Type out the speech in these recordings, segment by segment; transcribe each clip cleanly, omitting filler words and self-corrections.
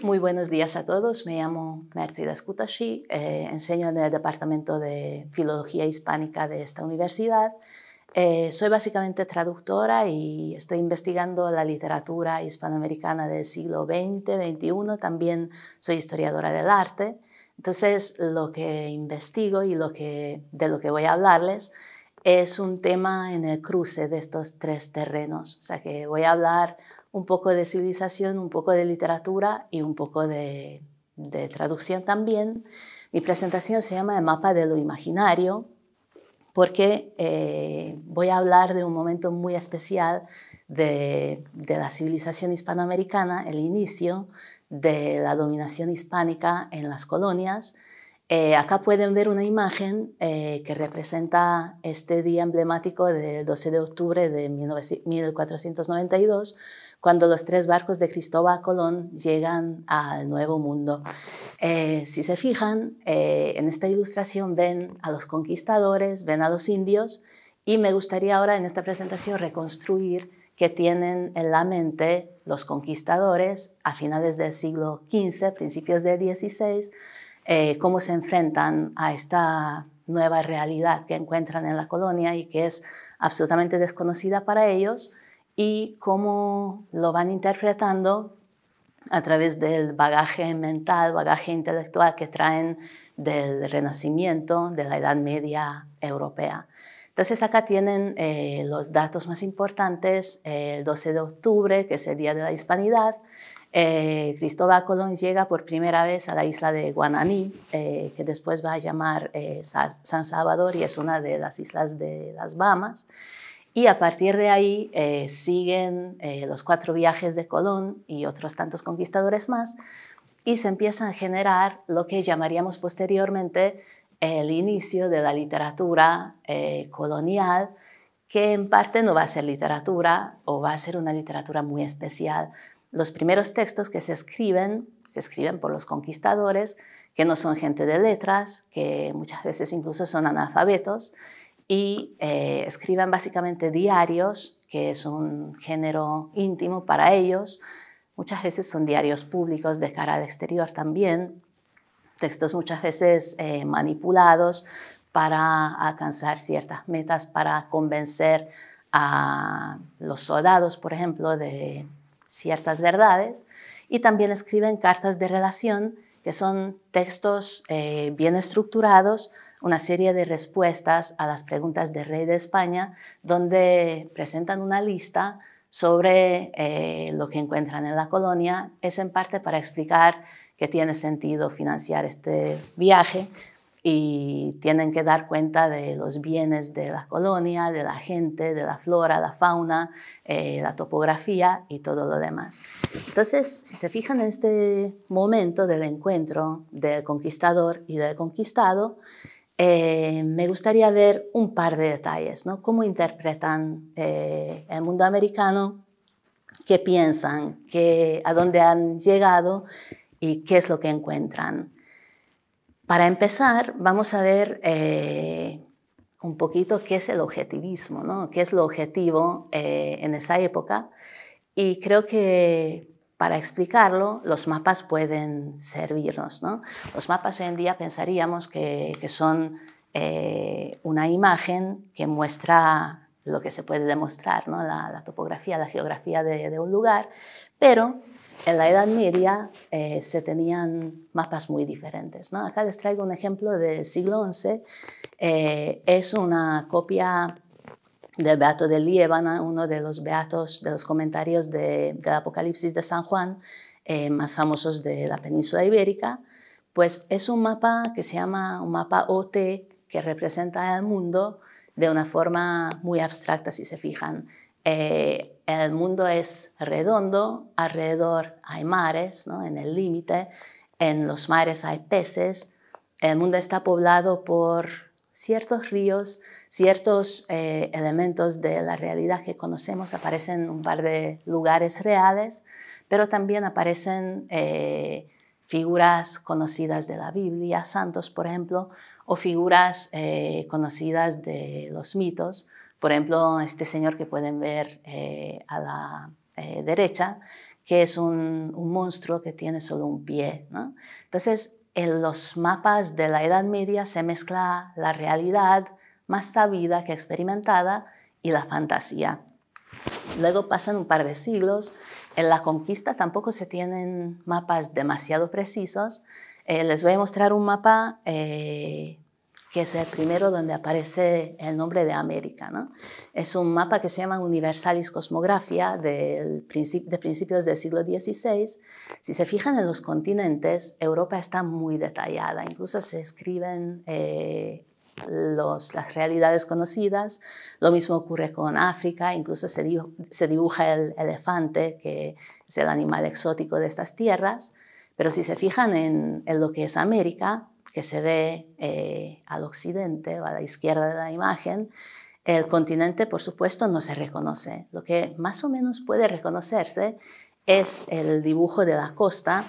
Muy buenos días a todos. Me llamo Mercedes Kutashi, enseño en el Departamento de Filología Hispánica de esta universidad. Soy básicamente traductora y estoy investigando la literatura hispanoamericana del siglo XX, XXI. También soy historiadora del arte. Entonces, lo que investigo y de lo que voy a hablarles es un tema en el cruce de estos tres terrenos. O sea que voy a hablar un poco de civilización, un poco de literatura y un poco de traducción también. Mi presentación se llama El mapa de lo imaginario porque voy a hablar de un momento muy especial de la civilización hispanoamericana, el inicio de la dominación hispánica en las colonias. Acá pueden ver una imagen que representa este día emblemático del 12 de octubre de 1492, cuando los tres barcos de Cristóbal Colón llegan al Nuevo Mundo. Si se fijan, en esta ilustración ven a los conquistadores, ven a los indios, y me gustaría ahora en esta presentación reconstruir qué tienen en la mente los conquistadores a finales del siglo XV, principios del XVI, cómo se enfrentan a esta nueva realidad que encuentran en la colonia y que es absolutamente desconocida para ellos, y cómo lo van interpretando a través del bagaje mental, bagaje intelectual que traen del Renacimiento, de la Edad Media europea. Entonces acá tienen los datos más importantes. El 12 de octubre, que es el Día de la Hispanidad, Cristóbal Colón llega por primera vez a la isla de Guananí, que después va a llamar San Salvador, y es una de las islas de las Bahamas. Y a partir de ahí siguen los 4 viajes de Colón y otros tantos conquistadores más, y se empieza a generar lo que llamaríamos posteriormente el inicio de la literatura colonial, que en parte no va a ser literatura o va a ser una literatura muy especial. Los primeros textos que se escriben por los conquistadores, que no son gente de letras, que muchas veces incluso son analfabetos, y escriben básicamente diarios, que es un género íntimo para ellos. Muchas veces son diarios públicos de cara al exterior también, textos muchas veces manipulados para alcanzar ciertas metas, para convencer a los soldados, por ejemplo, de ciertas verdades. Y también escriben cartas de relación, que son textos bien estructurados, una serie de respuestas a las preguntas del rey de España, donde presentan una lista sobre lo que encuentran en la colonia. Es en parte para explicar que tiene sentido financiar este viaje y tienen que dar cuenta de los bienes de la colonia, de la gente, de la flora, la fauna, la topografía y todo lo demás. Entonces, si se fijan en este momento del encuentro del conquistador y del conquistado, me gustaría ver un par de detalles, ¿no? Cómo interpretan el mundo americano, qué piensan, a dónde han llegado y qué es lo que encuentran. Para empezar, vamos a ver un poquito qué es el objetivismo, ¿no? Qué es lo objetivo en esa época. Y creo que para explicarlo, los mapas pueden servirnos, ¿no? Los mapas hoy en día pensaríamos que son una imagen que muestra lo que se puede demostrar, ¿no? La topografía, la geografía de un lugar, pero en la Edad Media se tenían mapas muy diferentes, ¿no? Acá les traigo un ejemplo del siglo XI. Es una copia del Beato de Liébana, uno de los beatos, de los comentarios del Apocalipsis de San Juan, más famosos de la península ibérica. Pues es un mapa que se llama un mapa OT, que representa el mundo de una forma muy abstracta, si se fijan. El mundo es redondo, alrededor hay mares, ¿no? En el límite, en los mares hay peces, el mundo está poblado por ciertos ríos, ciertos elementos de la realidad que conocemos. Aparecen un par de lugares reales, pero también aparecen figuras conocidas de la Biblia, santos, por ejemplo, o figuras conocidas de los mitos. Por ejemplo, este señor que pueden ver a la derecha, que es un monstruo que tiene solo un pie, ¿no? Entonces, en los mapas de la Edad Media se mezcla la realidad más sabida que experimentada y la fantasía. Luego pasan un par de siglos, en la conquista tampoco se tienen mapas demasiado precisos. Les voy a mostrar un mapa que es el primero donde aparece el nombre de América, ¿no? Es un mapa que se llama Universalis Cosmographia de principios del siglo XVI. Si se fijan en los continentes, Europa está muy detallada, incluso se escriben las realidades conocidas. Lo mismo ocurre con África, incluso se dibuja el elefante, que es el animal exótico de estas tierras. Pero si se fijan en lo que es América, que se ve al occidente o a la izquierda de la imagen, el continente, por supuesto, no se reconoce. Lo que más o menos puede reconocerse es el dibujo de la costa,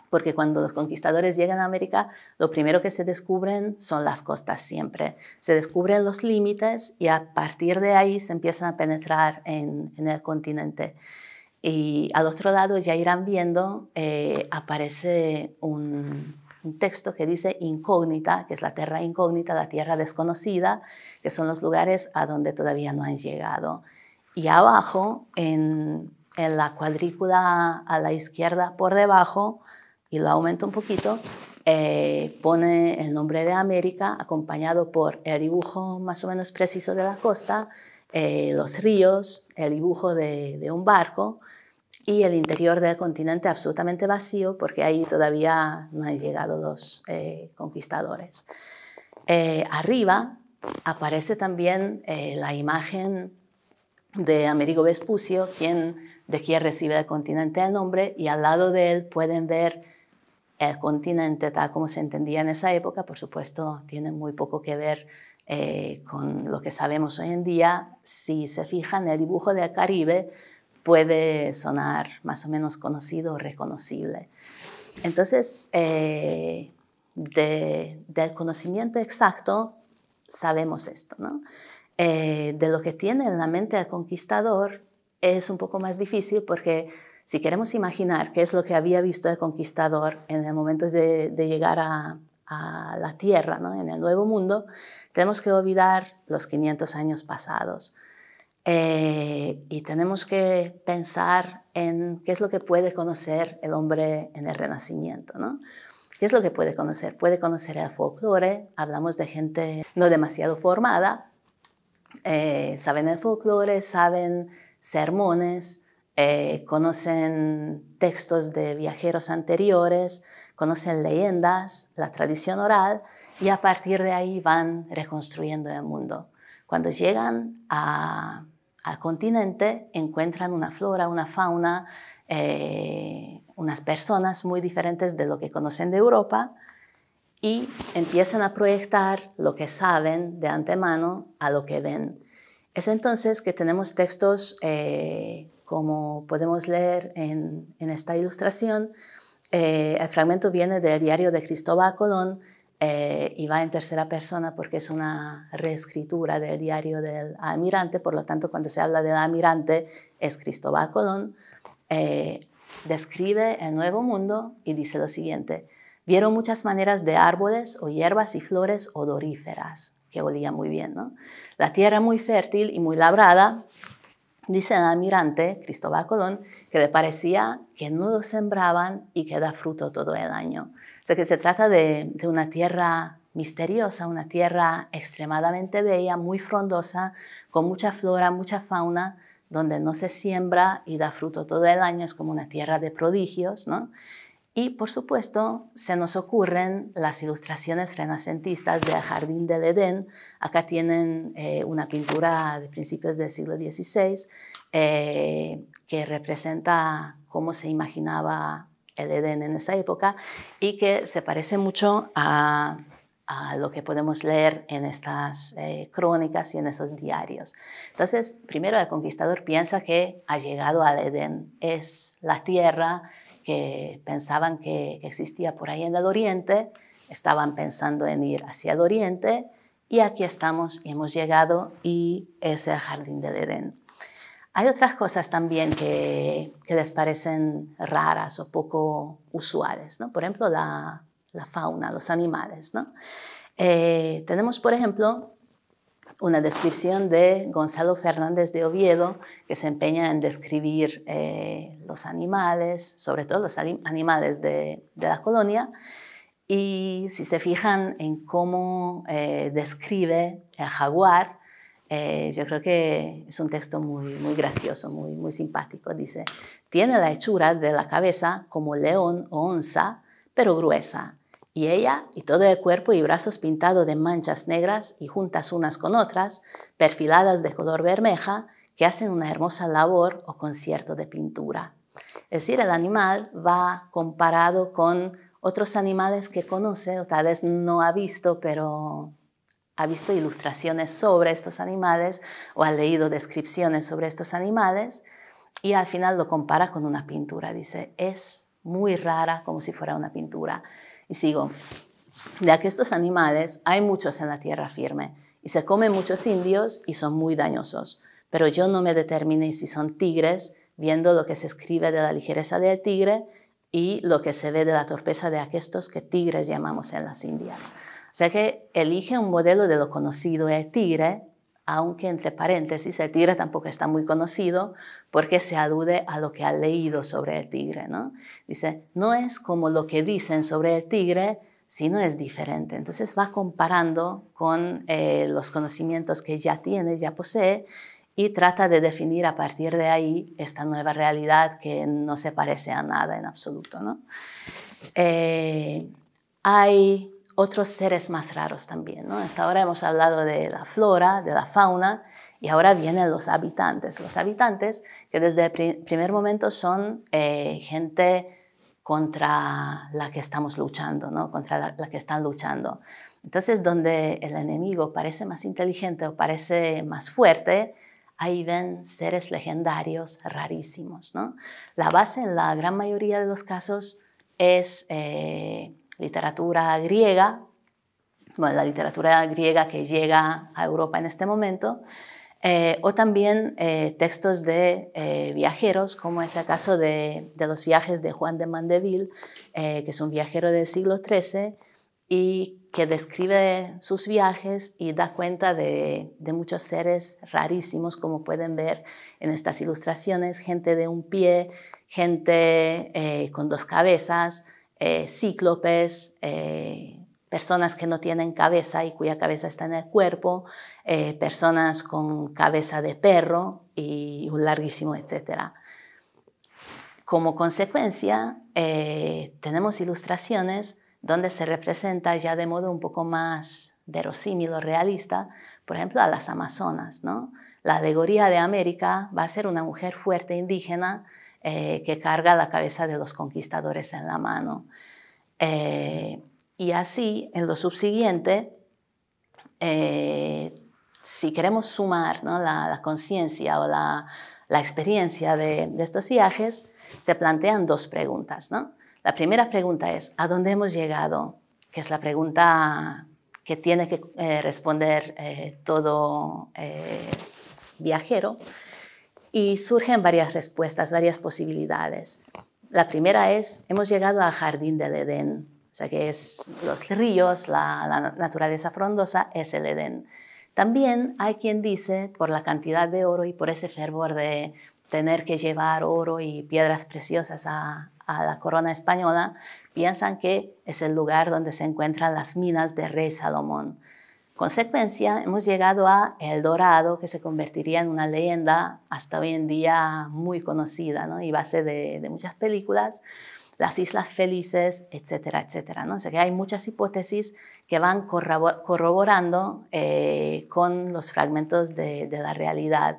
porque cuando los conquistadores llegan a América, lo primero que se descubren son las costas siempre. Se descubren los límites y a partir de ahí se empiezan a penetrar en el continente. Y al otro lado ya irán viendo, aparece un texto que dice incógnita, que es la tierra incógnita, la tierra desconocida, que son los lugares a donde todavía no han llegado. Y abajo, en la cuadrícula a la izquierda por debajo, y lo aumento un poquito, pone el nombre de América acompañado por el dibujo más o menos preciso de la costa, los ríos, el dibujo de un barco y el interior del continente absolutamente vacío porque ahí todavía no han llegado los conquistadores. Arriba aparece también la imagen de Amerigo Vespucio, de quien recibe el continente el nombre, y al lado de él pueden ver el continente tal como se entendía en esa época. Por supuesto, tiene muy poco que ver con lo que sabemos hoy en día. Si se fijan, el dibujo del Caribe puede sonar más o menos conocido o reconocible. Entonces, del conocimiento exacto sabemos esto, ¿no? De lo que tiene en la mente el conquistador es un poco más difícil porque si queremos imaginar qué es lo que había visto el conquistador en el momento de llegar a la Tierra, ¿no? En el Nuevo Mundo, tenemos que olvidar los 500 años pasados. Y tenemos que pensar en qué es lo que puede conocer el hombre en el Renacimiento, ¿no? ¿Qué es lo que puede conocer? Puede conocer el folclore, hablamos de gente no demasiado formada, saben el folclore, saben sermones, conocen textos de viajeros anteriores, conocen leyendas, la tradición oral, y a partir de ahí van reconstruyendo el mundo. Cuando llegan al continente encuentran una flora, una fauna, unas personas muy diferentes de lo que conocen de Europa y empiezan a proyectar lo que saben de antemano a lo que ven. Es entonces que tenemos textos como podemos leer en esta ilustración. El fragmento viene del diario de Cristóbal Colón y va en tercera persona porque es una reescritura del diario del almirante, por lo tanto cuando se habla del almirante es Cristóbal Colón. Describe el Nuevo Mundo y dice lo siguiente: vieron muchas maneras de árboles o hierbas y flores odoríferas, que olía muy bien, ¿no? La tierra muy fértil y muy labrada. Dice el almirante Cristóbal Colón que le parecía que no lo sembraban y que da fruto todo el año. O sea que se trata de una tierra misteriosa, una tierra extremadamente bella, muy frondosa, con mucha flora, mucha fauna, donde no se siembra y da fruto todo el año. Es como una tierra de prodigios, ¿no? Y, por supuesto, se nos ocurren las ilustraciones renacentistas del Jardín del Edén. Acá tienen una pintura de principios del siglo XVI que representa cómo se imaginaba el Edén en esa época y que se parece mucho a lo que podemos leer en estas crónicas y en esos diarios. Entonces, primero el conquistador piensa que ha llegado al Edén. Es la tierra que pensaban que existía por ahí en el oriente, estaban pensando en ir hacia el oriente y aquí estamos y hemos llegado y es el Jardín del Edén. Hay otras cosas también que les parecen raras o poco usuales, ¿no? Por ejemplo, la fauna, los animales, ¿no? Tenemos, por ejemplo, una descripción de Gonzalo Fernández de Oviedo, que se empeña en describir los animales, sobre todo los animales de la colonia, y si se fijan en cómo describe el jaguar, yo creo que es un texto muy gracioso, muy simpático. Dice, tiene la hechura de la cabeza como león o onza, pero gruesa, y ella y todo el cuerpo y brazos pintados de manchas negras y juntas unas con otras, perfiladas de color bermeja, que hacen una hermosa labor o concierto de pintura. Es decir, el animal va comparado con otros animales que conoce, o tal vez no ha visto, pero ha visto ilustraciones sobre estos animales o ha leído descripciones sobre estos animales y al final lo compara con una pintura. Dice, es muy rara como si fuera una pintura. Y sigo, ya que estos animales hay muchos en la tierra firme y se comen muchos indios y son muy dañosos, pero yo no me determiné si son tigres, viendo lo que se escribe de la ligereza del tigre y lo que se ve de la torpeza de aquestos que tigres llamamos en las Indias. O sea que elige un modelo de lo conocido, el tigre, aunque entre paréntesis el tigre tampoco está muy conocido porque se alude a lo que ha leído sobre el tigre, ¿no? Dice, no es como lo que dicen sobre el tigre, sino es diferente. Entonces va comparando con los conocimientos que ya tiene, ya posee, y trata de definir a partir de ahí esta nueva realidad que no se parece a nada en absoluto, ¿no? Hay otros seres más raros también, ¿no? Hasta ahora hemos hablado de la flora, de la fauna, y ahora vienen los habitantes. Los habitantes que desde el primer momento son gente contra la que estamos luchando, ¿no? Contra la que están luchando. Entonces, donde el enemigo parece más inteligente o parece más fuerte, ahí ven seres legendarios rarísimos, ¿no? La base en la gran mayoría de los casos es literatura griega, bueno, la literatura griega que llega a Europa en este momento, o también textos de viajeros, como es el caso de los viajes de Juan de Mandeville, que es un viajero del siglo XIII y que describe sus viajes y da cuenta de muchos seres rarísimos, como pueden ver en estas ilustraciones, gente de un pie, gente con dos cabezas, cíclopes, personas que no tienen cabeza y cuya cabeza está en el cuerpo, personas con cabeza de perro y un larguísimo etcétera. Como consecuencia, tenemos ilustraciones donde se representa ya de modo un poco más verosímil o realista, por ejemplo, a las amazonas, ¿no? La alegoría de América va a ser una mujer fuerte indígena que carga la cabeza de los conquistadores en la mano. Y así, en lo subsiguiente, si queremos sumar, ¿no?, la conciencia o la experiencia de estos viajes, se plantean dos preguntas, ¿no? La primera pregunta es, ¿a dónde hemos llegado? Que es la pregunta que tiene que responder todo viajero. Y surgen varias respuestas, varias posibilidades. La primera es, hemos llegado al jardín del Edén. O sea, que es los ríos, la naturaleza frondosa, es el Edén. También hay quien dice, por la cantidad de oro y por ese fervor de tener que llevar oro y piedras preciosas a la corona española, piensan que es el lugar donde se encuentran las minas del rey Salomón. Consecuencia, hemos llegado a El Dorado, que se convertiría en una leyenda hasta hoy en día muy conocida, ¿no? Y base de muchas películas, las Islas Felices, etcétera, etcétera, ¿no? O sea que hay muchas hipótesis que van corroborando con los fragmentos de la realidad.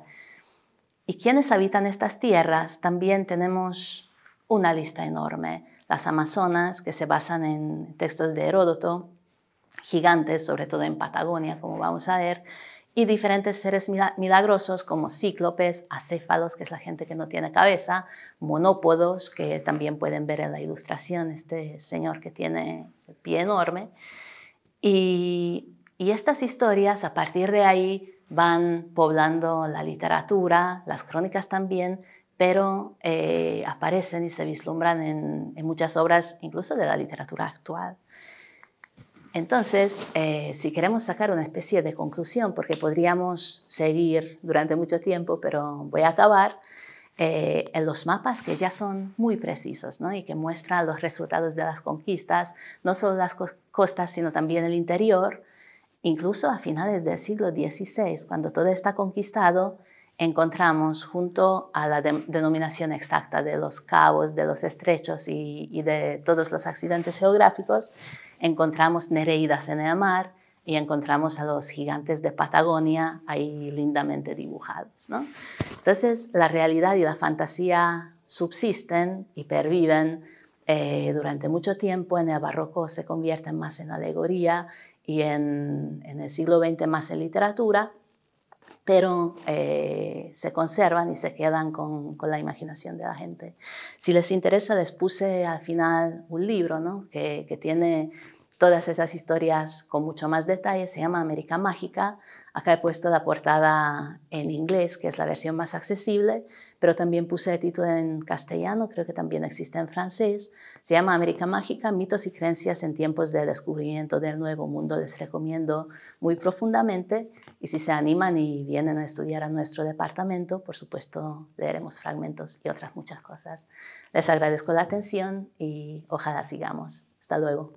¿Y quiénes habitan estas tierras? También tenemos una lista enorme. Las Amazonas, que se basan en textos de Heródoto, gigantes, sobre todo en Patagonia, como vamos a ver, y diferentes seres milagrosos como cíclopes, acéfalos, que es la gente que no tiene cabeza, monópodos, que también pueden ver en la ilustración, este señor que tiene el pie enorme. Y estas historias, a partir de ahí, van poblando la literatura, las crónicas también, pero aparecen y se vislumbran en muchas obras, incluso de la literatura actual. Entonces, si queremos sacar una especie de conclusión, porque podríamos seguir durante mucho tiempo, pero voy a acabar, en los mapas que ya son muy precisos, ¿no? Y que muestran los resultados de las conquistas, no solo las costas, sino también el interior, incluso a finales del siglo XVI, cuando todo está conquistado, encontramos junto a la denominación exacta de los cabos, de los estrechos y de todos los accidentes geográficos, encontramos nereidas en el mar y encontramos a los gigantes de Patagonia ahí lindamente dibujados, ¿no? Entonces, la realidad y la fantasía subsisten y perviven durante mucho tiempo. En el barroco se convierten más en alegoría y en el siglo XX más en literatura, pero se conservan y se quedan con la imaginación de la gente. Si les interesa, les puse al final un libro, ¿no? que tiene todas esas historias con mucho más detalle, se llama América Mágica. Acá he puesto la portada en inglés, que es la versión más accesible, pero también puse el título en castellano, creo que también existe en francés. Se llama América Mágica, mitos y creencias en tiempos del descubrimiento del Nuevo Mundo. Les recomiendo muy profundamente y si se animan y vienen a estudiar a nuestro departamento, por supuesto leeremos fragmentos y otras muchas cosas. Les agradezco la atención y ojalá sigamos. Hasta luego.